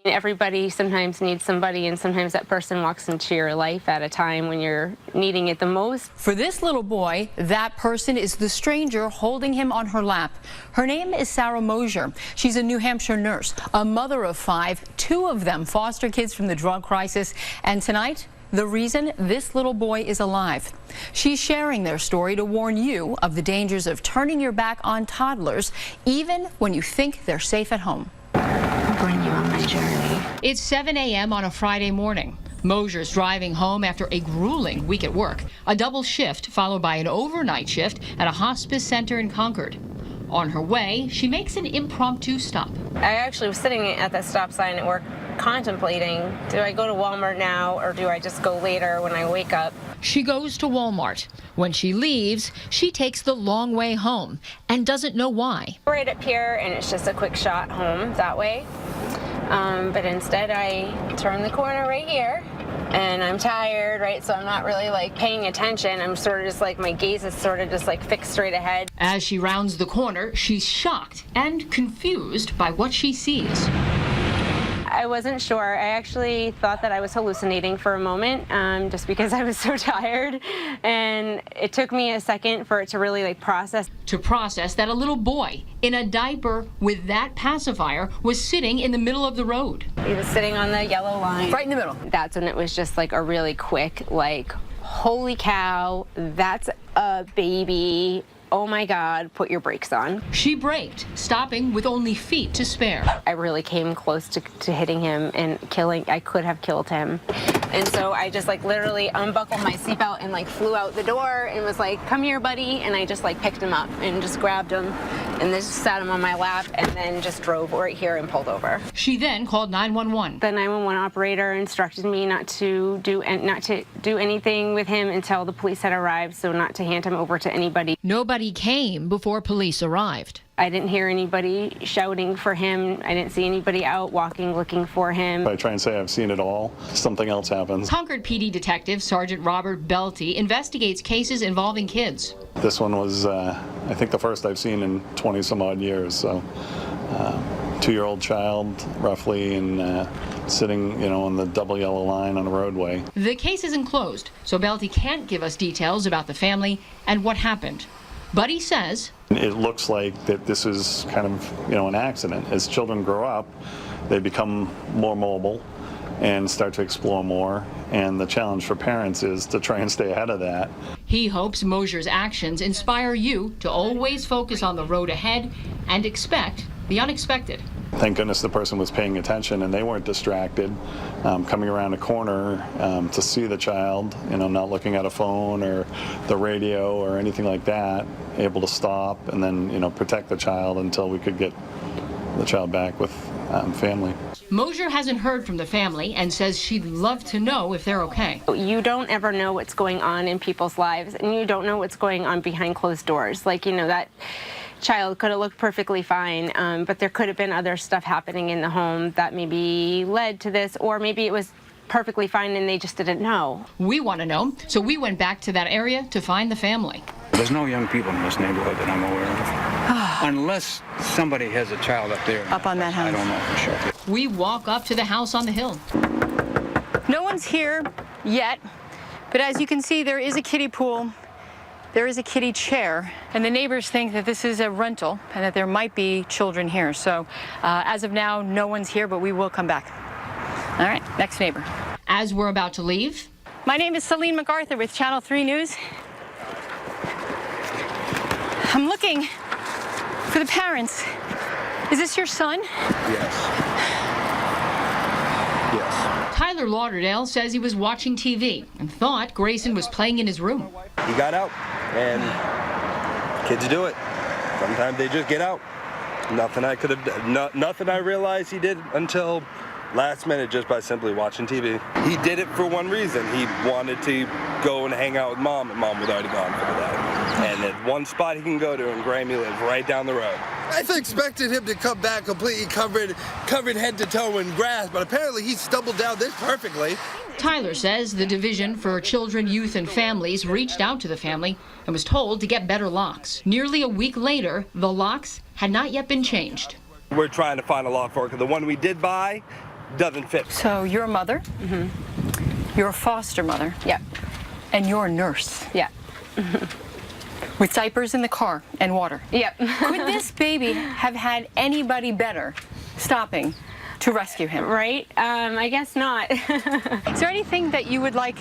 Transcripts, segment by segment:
Everybody sometimes needs somebody, and sometimes that person walks into your life at a time when you're needing it the most. For this little boy, that person is the stranger holding him on her lap. Her name is Sarah Mosier. She's a New Hampshire nurse, a mother of 5, 2 of them foster kids from the drug crisis. And tonight, the reason this little boy is alive. She's sharing their story to warn you of the dangers of turning your back on toddlers, even when you think they're safe at home. I'll bring you on my journey. It's 7 a.m. on a Friday morning. Mosier's driving home after a grueling week at work, a double shift followed by an overnight shift at a hospice center in Concord. On her way, she makes an impromptu stop. I actually was sitting at that stop sign at work contemplating, do I go to Walmart now or do I just go later when I wake up? She goes to Walmart. When she leaves, she takes the long way home and doesn't know why. Right up here, and it's just a quick shot home that way. But instead I turn the corner right here, and I'm tired, right? So I'm not really like paying attention. I'm sort of just like, my gaze is sort of just like fixed straight ahead. As she rounds the corner, she's shocked and confused by what she sees. I wasn't sure. I actually thought that I was hallucinating for a moment, just because I was so tired, and it took me a second for it to really like process. To process that a little boy in a diaper with that pacifier was sitting in the middle of the road. He was sitting on the yellow line. Right in the middle. That's when it was just like a really quick, like, holy cow, that's a baby. Oh my God, put your brakes on. She braked, stopping with only feet to spare. I really came close to hitting him and killing. I could have killed him. And so I just like literally unbuckled my seatbelt and like flew out the door and was like, come here, buddy. And I just like picked him up and just grabbed him and just sat him on my lap and then just drove right here and pulled over. She then called 911. The 911 operator instructed me not to do anything with him until the police had arrived, so not to hand him over to anybody. Nobody came before police arrived. I didn't hear anybody shouting for him. I didn't see anybody out walking looking for him. I try and say I've seen it all. Something else happens. Concord PD Detective Sergeant Robert Belty investigates cases involving kids. This one was, I think, the first I've seen in 20 some odd years. So, 2-year-old child, roughly, and sitting, on the double yellow line on a roadway. The case isn't closed, so Belty can't give us details about the family and what happened. But he says it looks like that this is kind of, an accident. As children grow up, they become more mobile and start to explore more. And the challenge for parents is to try and stay ahead of that. He hopes Mosier's actions inspire you to always focus on the road ahead and expect the unexpected. Thank goodness the person was paying attention and they weren't distracted. Coming around a corner to see the child, not looking at a phone or the radio or anything like that, able to stop and then, protect the child until we could get the child back with family. Mosier hasn't heard from the family and says she'd love to know if they're okay. You don't ever know what's going on in people's lives, and you don't know what's going on behind closed doors. Like, that child could have looked perfectly fine, but there could have been other stuff happening in the home that maybe led to this, or maybe it was perfectly fine and they just didn't know. We want to know, so we went back to that area to find the family. There's no young people in this neighborhood that I'm aware of. Unless somebody has a child up there. Up on that house. I don't know for sure. We walk up to the house on the hill. No one's here yet, but as you can see, there is a kiddie pool. There is a kiddie chair, and the neighbors think that this is a rental and that there might be children here. So as of now, no one's here, but we will come back. All right, next neighbor. As we're about to leave. My name is Celine McArthur with Channel 3 News. I'm looking for the parents. Is this your son? Yes. Yes. Tyler Lauderdale says he was watching TV and thought Grayson was playing in his room. He got out, and kids do it. Sometimes they just get out. Nothing I could have done, nothing I realized he did until last minute just by simply watching TV. He did it for one reason. He wanted to go and hang out with Mom, and Mom was already gone for the day. And there's one spot he can go to, and Grammy lives right down the road. I expected him to come back completely covered head to toe in grass, but apparently he stumbled down this perfectly. Tyler says the Division for Children, Youth, and Families reached out to the family and was told to get better locks. Nearly a week later, the locks had not yet been changed. We're trying to find a lock for it, because the one we did buy doesn't fit. So you're a mother. You're a foster mother. Yep. And you're a nurse. Yeah. With diapers in the car and water. Yep. Could this baby have had anybody better stopping to rescue him? Right? I guess not. Is there anything that you would like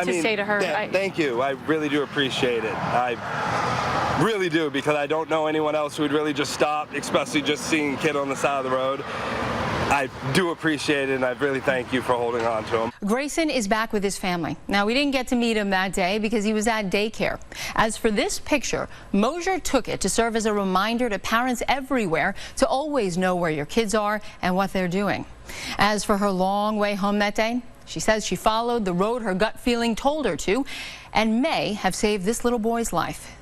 to say to her? Thank you. I really do appreciate it. I really do, because I don't know anyone else who would really just stop, especially just seeing a kid on the side of the road. I do appreciate it, and I really thank you for holding on to him. Grayson is back with his family. Now, we didn't get to meet him that day because he was at daycare. As for this picture, Mosier took it to serve as a reminder to parents everywhere to always know where your kids are and what they're doing. As for her long way home that day, she says she followed the road her gut feeling told her to and may have saved this little boy's life.